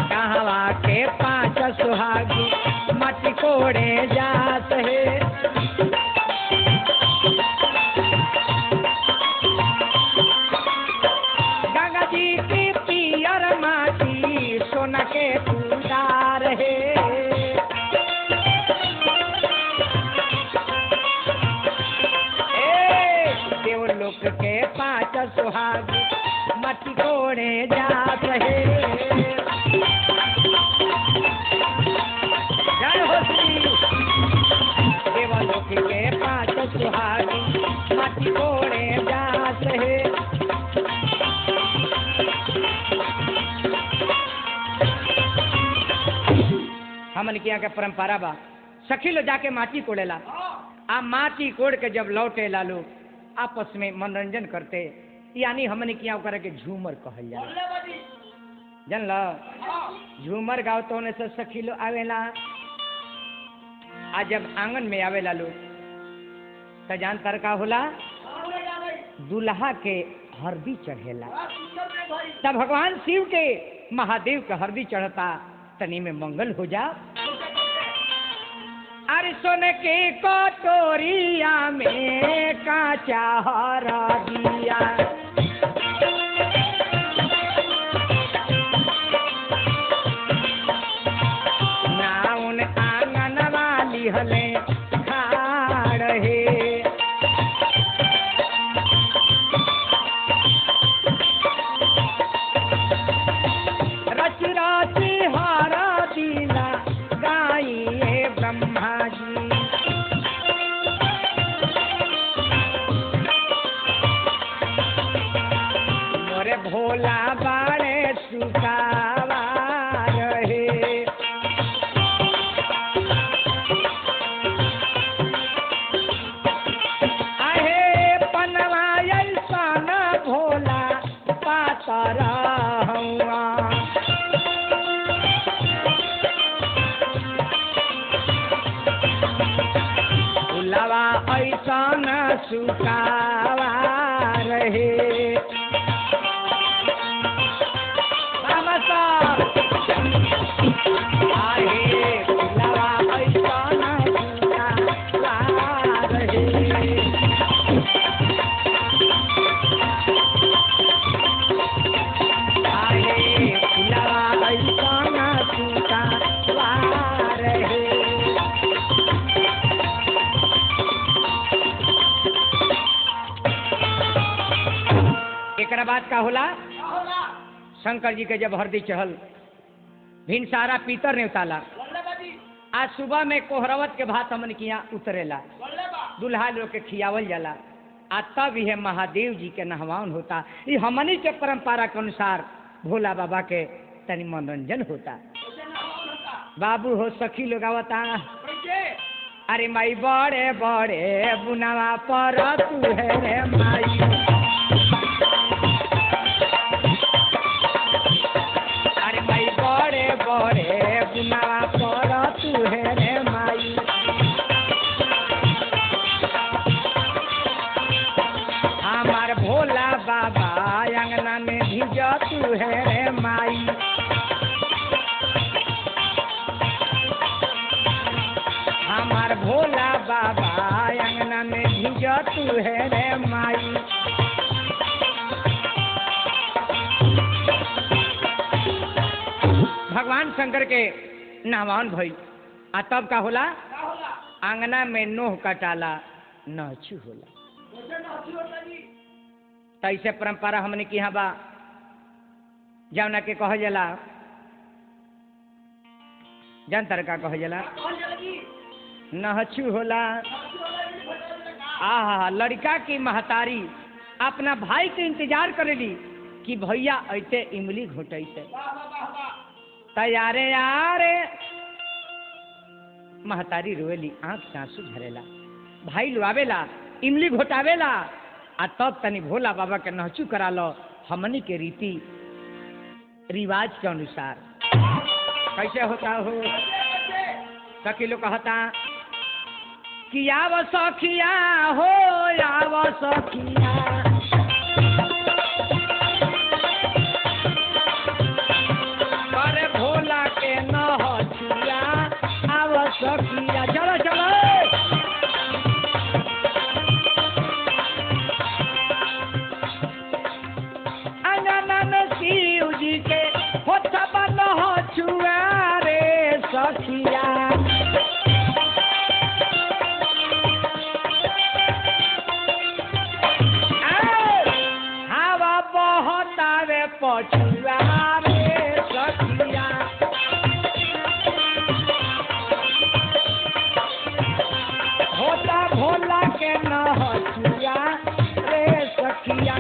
कहवा के पांच सुहागी माटी कोड़े जात है। गंगा जी की पियर माटी सोना के कूदा रहे, देवलोक के पांच सुहागी माटी कोड़े जात रहे। जय हो श्री देवलोक के पांच सुहागी माटी कोड़े जात रहे। हमन किया के परंपरा बा, सखी लो जाके माटी कोड़ेला, आ माटी कोड़ के जब लौटे लालो आपस में मनोरंजन करते, यानी हमने किया करे के झूमर कहल जाला। जानल झूमर गाओ तो ने से सखी लो आवेला, आ जब आंगन में आवेला लो तो जान तर का होला, दुल्हा के हरदी चढ़ेला। तब भगवान शिव के महादेव के हरदी चढ़ता, तनी में मंगल हो जा। अरे सोने के कटोरिया में काचा हरदिया, नाउन आंगन वाली हले खाड़ है। रच राची हारा दीना गाइए ब्रह्मा जी, मोरे भोला बाड़े सुकावा रहे। आहे पनवा ऐसा न भोला पातर हुआ, भोलावा ऐसा न सुकावा रहे। बाद का होला शंकर जी के जब हरदी चढ़ल भिनसारा पीतर ने उताला आज सुबह में कोहरवत के भात हमन किया उतरेला दुल्हा लोग के खियावल जाला आ तब यह महादेव जी के नहवान होता। ये हमनी के परंपरा के अनुसार भोला बाबा के तनि मनोरंजन होता। बाबू हो सखी लोग आवता अरे माई बड़े बड़े बुनावा पर तू है रे माई अरे माई बड़े बड़े बुनावा पर तू है रे माई हमार भोला बाबा अंगना में भिज तू है रे माई हमार भोला बाबा अंगना में भिज तू है रे माई भगवान शंकर के नहवान भई आ तब का होला आंगना में नोह कटाला नहचू होला। तैसे परंपरा हमने की यहाँ बा जौना के कह जाला जनतर का कह जाला नहचू होला। आहा लड़का की महतारी अपना भाई के इंतजार करेली कि भैया ऐते इमली घोटैते तैयारे यारे महतारी रोएली आंख से आंसू झरेला भाई लुआवेला इमली घोटावेला आ तब तनी भोला बाबा के नहचू करा लो हमनी के रीति रिवाज के अनुसार। कैसे होता हो सखी लोग कहता कि आव सखिया हो आव सखिया करे भोला के नहचुआ आव सखिया चलो चलो शिव जी के होता नहचुआ रे सखिया हवा बहता रे पछुआ रे सखिया होता भोला के नहचुआ रे सखिया।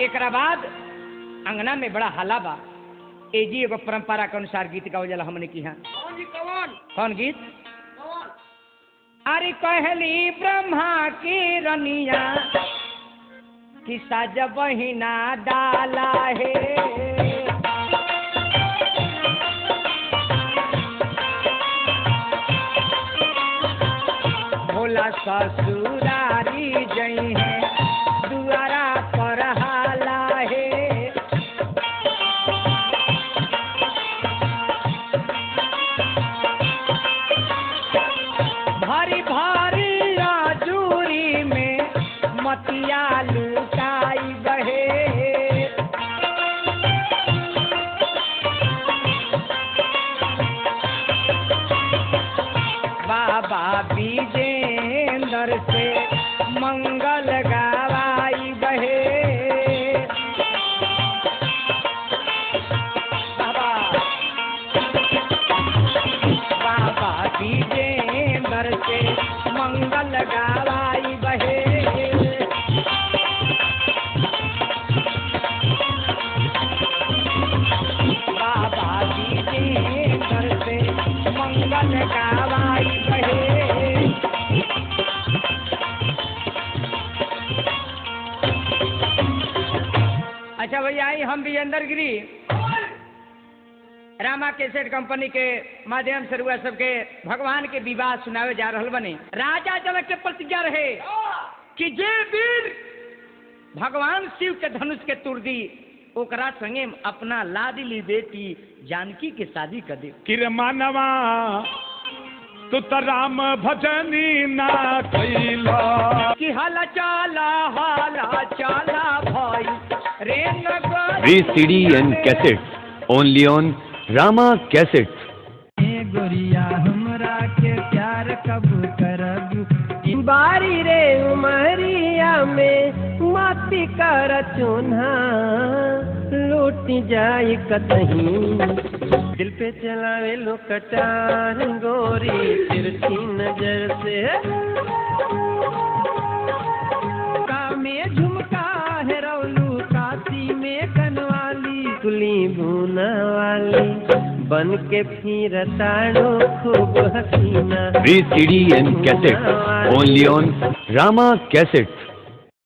एकरा बाद अंगना में बड़ा हल्ला बा एजी एगो परंपरा के अनुसार गीत गावल जाला हमने की यहाँ कौन गीत अरे कहली ब्रह्मा की रनिया कि साज बहिना डाला है भोला ससुरारी जई है दुआरा पर हाला है भारी भारी आजूरी में मतिया लुकाई बहे बाबा विजेंद्र से मंगल गावाई बहे बाबा विजेंद्र से मंगल गावाई बहे बाबा विजेंद्र से मंगल गावाई बहे। अच्छा भैया आई हम विजेंद्र गिरी रामा कैसेट कंपनी के माध्यम से रुआ सबके भगवान के विवाह सुनावे जा रहल बने। राजा जनक के प्रतिज्ञा रहे कि जे वीर भगवान शिव के धनुष के तुर दी ओकरा संगे अपना लाडली बेटी जानकी के शादी कर दे। किर मानवा तू तो राम भजनी ना कैला कि हला चाला भाई रे नगर VCD and cassettes only on Rama Cassettes। गोरिया हमरा के प्यार कब करब बारी रे उमरिया में माटी कर चून्हा लूट जाई कतहीं दिल पे चलावे लो कटार गोरी तिरछी नजर से में झुमका है रौलू काशी में कनवाली कुली भूना वाली बन के फिर ताड़ो खूब हसीना. Free CD and cassette only on Rama Cassettes.